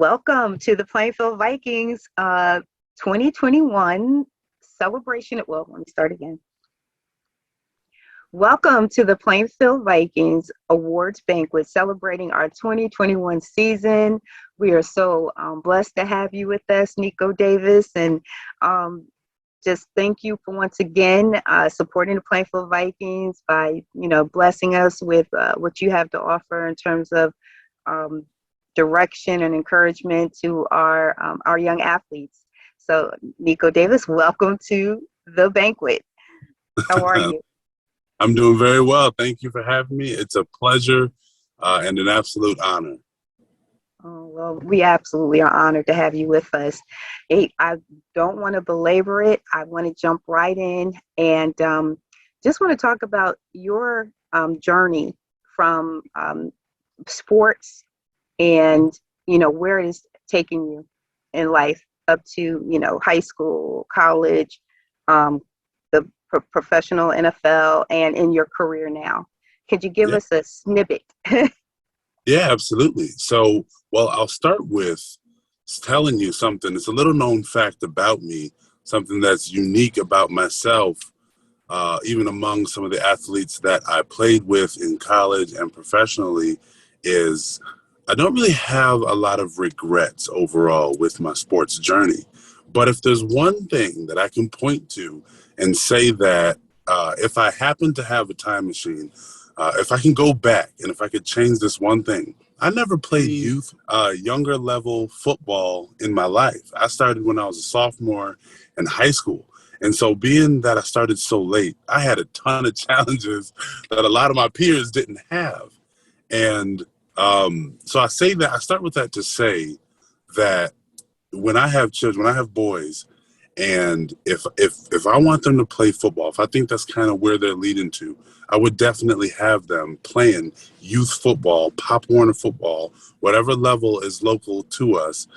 Welcome to the Plainfield Vikings 2021 celebration. Well, let me start again. Welcome to the Plainfield Vikings Awards Banquet celebrating our 2021 season. We are so blessed to have you with us, Niko Davis, and just thank you for once again supporting the Plainfield Vikings by, blessing us with what you have to offer in terms of direction and encouragement to our young athletes. So, Niko Davis, welcome to the banquet. How are you? I'm doing very well. Thank you for having me. It's a pleasure and an absolute honor. Oh, well, we absolutely are honored to have you with us. I don't want to belabor it. I want to jump right in and just want to talk about your journey from sports and, where it is taking you in life up to, high school, college, the professional NFL, and in your career now. Could you give us a snippet? Yeah, absolutely. So, I'll start with telling you something. It's a little known fact about me, something that's unique about myself, even among some of the athletes that I played with in college and professionally, is I don't really have a lot of regrets overall with my sports journey. But if there's one thing that I can point to and say that if I happen to have a time machine, if I can go back and if I could change this one thing, I never played younger level football in my life. I started when I was a sophomore in high school. And so being that I started so late, I had a ton of challenges that a lot of my peers didn't have. And so I start with that to say that when I have children, when I have boys, and if I want them to play football, if I think that's kind of where they're leading to, I would definitely have them playing youth football, Pop Warner football, whatever level is local to us,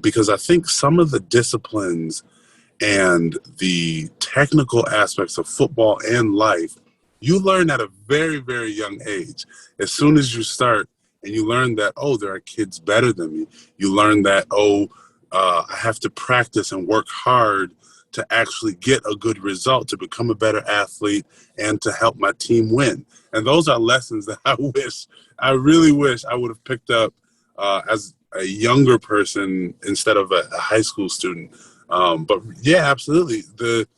because I think some of the disciplines and the technical aspects of football and life, you learn at a very, very young age. As soon as you start and you learn that, there are kids better than me, you learn that, I have to practice and work hard to actually get a good result, to become a better athlete, and to help my team win. And those are lessons that I really wish I would have picked up as a younger person instead of a high school student. But yeah, absolutely. The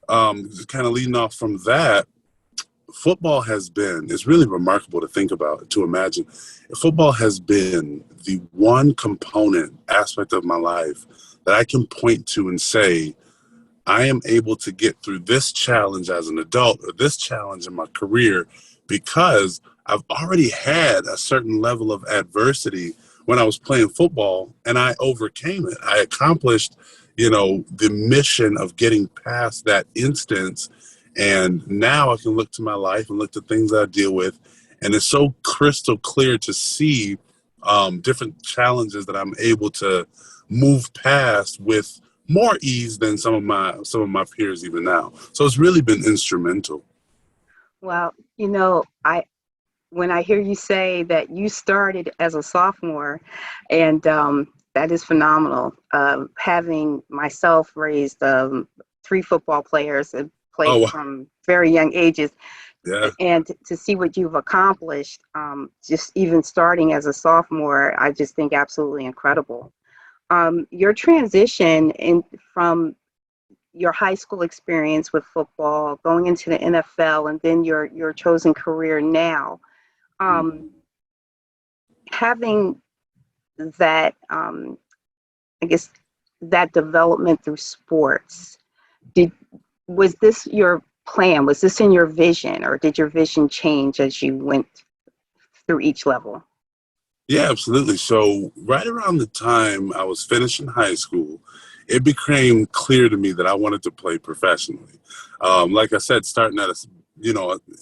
kind of leading off from that, football it's really remarkable to think about, to imagine. Football has been the one component aspect of my life that I can point to and say, I am able to get through this challenge as an adult or this challenge in my career because I've already had a certain level of adversity when I was playing football and I overcame it. I accomplished, the mission of getting past that instance. And now I can look to my life and look to things that I deal with. And it's so crystal clear to see different challenges that I'm able to move past with more ease than some of my peers even now. So it's really been instrumental. Well, when I hear you say that you started as a sophomore, and that is phenomenal. Having myself raised 3 football players and played from very young ages. Yeah. And to see what you've accomplished, just even starting as a sophomore, I just think absolutely incredible. Your transition from your high school experience with football, going into the NFL, and then your chosen career now, having that, I guess, that development through sports, was this your plan? Was this in your vision, or did your vision change as you went through each level? Yeah, absolutely. So right around the time I was finishing high school, it became clear to me that I wanted to play professionally. Like I said, starting in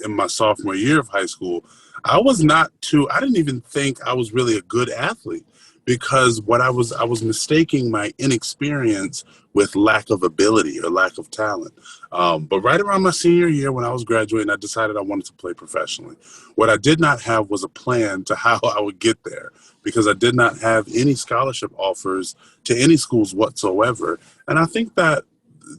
my sophomore year of high school, I didn't even think I was really a good athlete because I was mistaking my inexperience with lack of ability or lack of talent. But right around my senior year, when I was graduating, I decided I wanted to play professionally. What I did not have was a plan to how I would get there, because I did not have any scholarship offers to any schools whatsoever. And I think that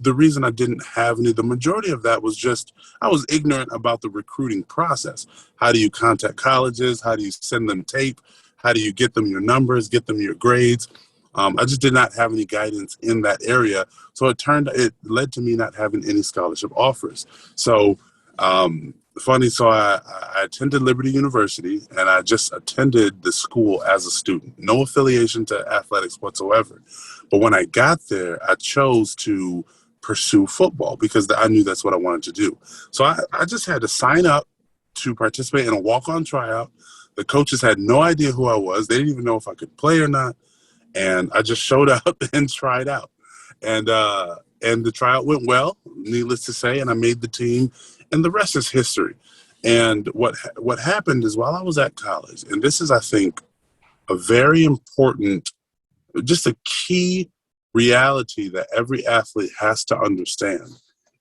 the reason I didn't have any, the majority of that was just I was ignorant about the recruiting process. How do you contact colleges? How do you send them tape? How do you get them your numbers, get them your grades? I just did not have any guidance in that area. So it led to me not having any scholarship offers. So I attended Liberty University, and I just attended the school as a student, no affiliation to athletics whatsoever. But when I got there, I chose to pursue football because I knew that's what I wanted to do. So I just had to sign up to participate in a walk-on tryout. The coaches had no idea who I was. They didn't even know if I could play or not. And I just showed up and tried out. And the tryout went well, needless to say, and I made the team, and the rest is history. And what happened is, while I was at college, and this is, I think, a very important, just a key reality that every athlete has to understand,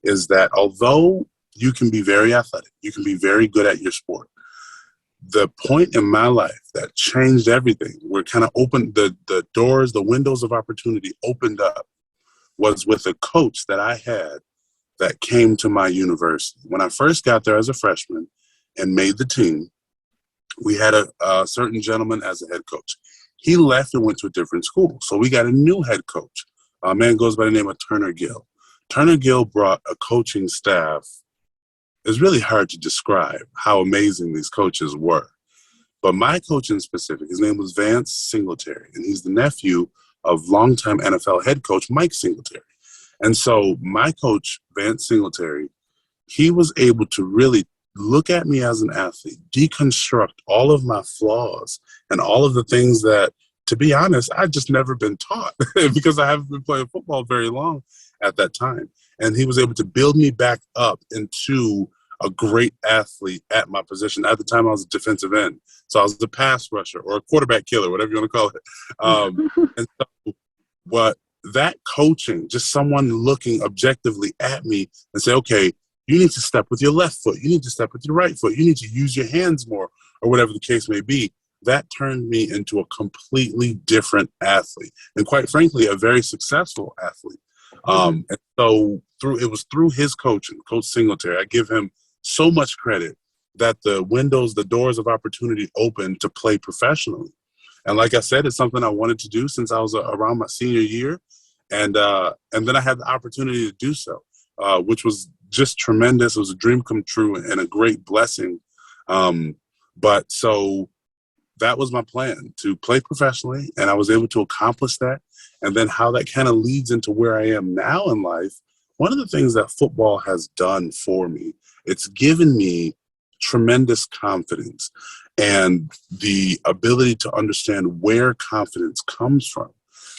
is that although you can be very athletic, you can be very good at your sport, the point in my life that changed everything, where kind of opened the doors, the windows of opportunity opened up, was with a coach that I had that came to my university. When I first got there as a freshman and made the team, we had a certain gentleman as a head coach. He left and went to a different school. So we got a new head coach. A man goes by the name of Turner Gill. Turner Gill brought a coaching staff. It's really hard to describe how amazing these coaches were. But my coach in specific, his name was Vance Singletary, and he's the nephew of longtime NFL head coach Mike Singletary. And so my coach, Vance Singletary, he was able to really look at me as an athlete, deconstruct all of my flaws and all of the things that, to be honest, I'd just never been taught because I haven't been playing football very long at that time. And he was able to build me back up into a great athlete at my position. At the time, I was a defensive end. So I was the pass rusher or a quarterback killer, whatever you want to call it. And so what that coaching, just someone looking objectively at me and say, okay, you need to step with your left foot. You need to step with your right foot. You need to use your hands more, or whatever the case may be. That turned me into a completely different athlete, and quite frankly, a very successful athlete. And so it was through his coaching, Coach Singletary, I give him so much credit, that the doors of opportunity opened to play professionally. And like I said, it's something I wanted to do since I was around my senior year. And then I had the opportunity to do so, which was just tremendous. It was a dream come true and a great blessing. But so that was my plan, to play professionally, and I was able to accomplish that. And then how that kind of leads into where I am now in life. One of the things that football has done for me, it's given me tremendous confidence and the ability to understand where confidence comes from.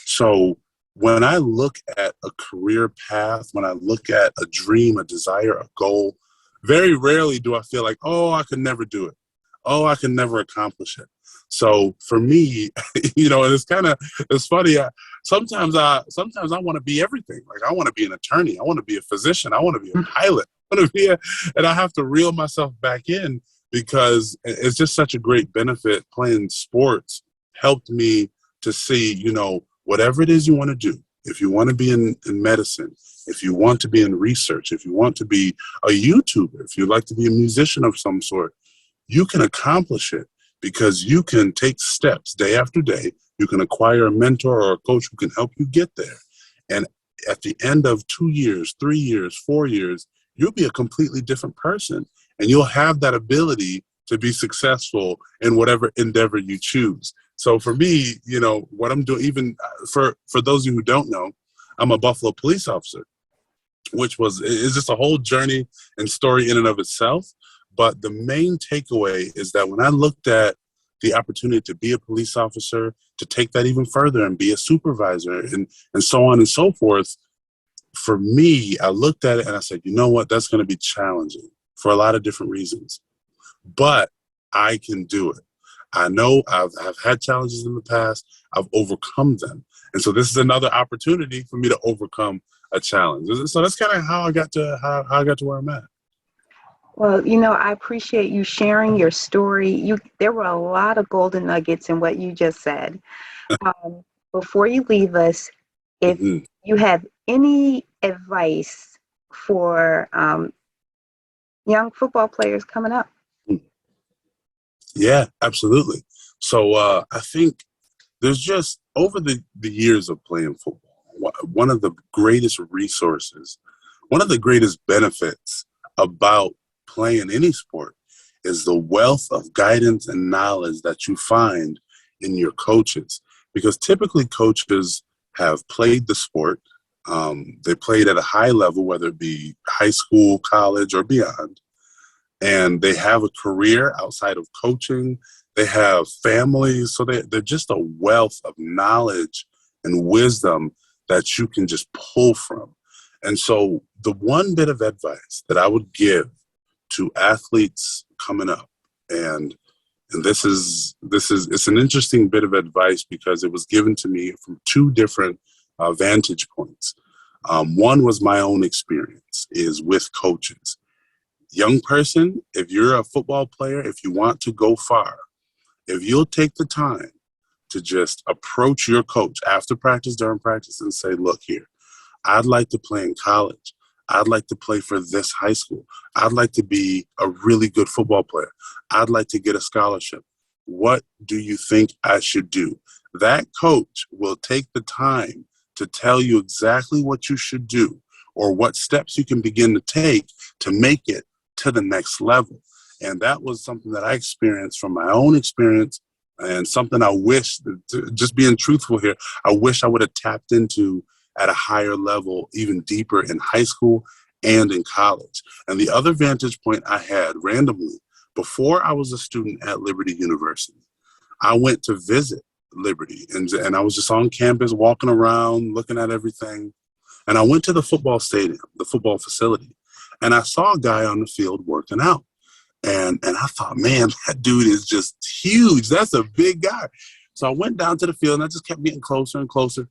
So when I look at a career path, when I look at a dream, a desire, a goal, very rarely do I feel like, oh, I could never do it. Oh, I can never accomplish it. So for me, and it's funny. Sometimes I want to be everything. Like, I want to be an attorney. I want to be a physician. I want to be a pilot. And I have to reel myself back in, because it's just such a great benefit. Playing sports helped me to see, whatever it is you want to do. If you want to be in medicine, if you want to be in research, if you want to be a YouTuber, if you'd like to be a musician of some sort, you can accomplish it, because you can take steps day after day. You can acquire a mentor or a coach who can help you get there. And at the end of 2 years, 3 years, 4 years, you'll be a completely different person. And you'll have that ability to be successful in whatever endeavor you choose. So for me, what I'm doing, even for those of you who don't know, I'm a Buffalo police officer, which is just a whole journey and story in and of itself. But the main takeaway is that when I looked at the opportunity to be a police officer, to take that even further and be a supervisor and so on and so forth, for me, I looked at it and I said, you know what, that's going to be challenging for a lot of different reasons. But I can do it. I know I've had challenges in the past. I've overcome them. And so this is another opportunity for me to overcome a challenge. So that's kind of how I got to how I got to where I'm at. Well, I appreciate you sharing your story. There were a lot of golden nuggets in what you just said. Um, Before you leave us, if Mhm. you have any advice for young football players coming up. Yeah, absolutely. So I think there's just over the years of playing football, one of the greatest resources, one of the greatest benefits about playing any sport is the wealth of guidance and knowledge that you find in your coaches. Because typically coaches have played the sport. They played at a high level, whether it be high school, college, or beyond, and they have a career outside of coaching. They have families, so they're just a wealth of knowledge and wisdom that you can just pull from. And so the one bit of advice that I would give to athletes coming up, and this is it's an interesting bit of advice because it was given to me from two different vantage points. One was my own experience is with coaches. Young person, if you're a football player, if you want to go far, if you'll take the time to just approach your coach after practice, during practice, and say, look here, I'd like to play in college. I'd like to play for this high school. I'd like to be a really good football player. I'd like to get a scholarship. What do you think I should do? That coach will take the time to tell you exactly what you should do or what steps you can begin to take to make it to the next level. And that was something that I experienced from my own experience and something I wish, just being truthful here, I wish I would have tapped into at a higher level, even deeper in high school and in college. And the other vantage point I had randomly, before I was a student at Liberty University, I went to visit Liberty and I was just on campus walking around, looking at everything. And I went to the football stadium, the football facility, and I saw a guy on the field working out. And I thought, man, that dude is just huge. That's a big guy. So I went down to the field and I just kept getting closer and closer.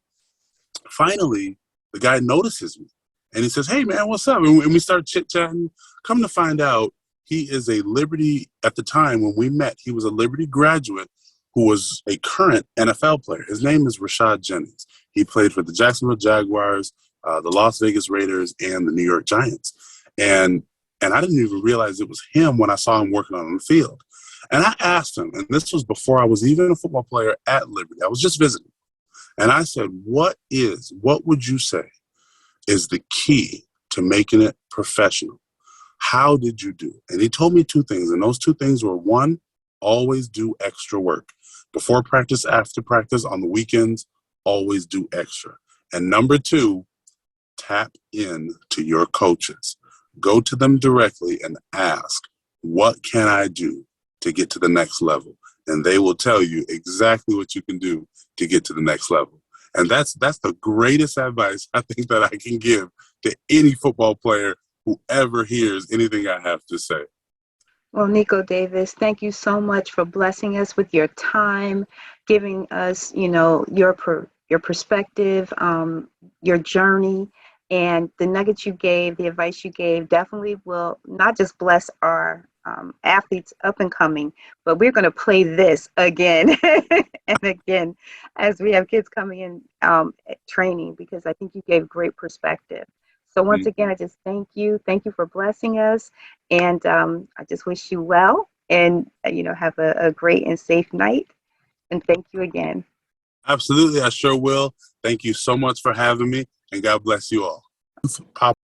Finally, the guy notices me and he says, hey, man, what's up? And we start chit-chatting. Come to find out, he is a Liberty, at the time when we met, he was a Liberty graduate who was a current NFL player. His name is Rashad Jennings. He played for the Jacksonville Jaguars, the Las Vegas Raiders, and the New York Giants. And I didn't even realize it was him when I saw him working on the field. And I asked him, and this was before I was even a football player at Liberty. I was just visiting. And I said, what would you say is the key to making it professional? How did you do it? And he told me two things. And those two things were, one, always do extra work. Before practice, after practice, on the weekends, always do extra. And number two, tap in to your coaches. Go to them directly and ask, what can I do to get to the next level? And they will tell you exactly what you can do to get to the next level. And that's the greatest advice I think that I can give to any football player who ever hears anything I have to say. Well, Niko Davis, thank you so much for blessing us with your time, giving us, your perspective, your journey, and the nuggets you gave, the advice you gave, definitely will not just bless our athletes up and coming, but we're going to play this again and again as we have kids coming in training, because I think you gave great perspective. So once again, I just thank you. Thank you for blessing us. And I just wish you well and, have a great and safe night. And thank you again. Absolutely, I sure will. Thank you so much for having me, and God bless you all. Pop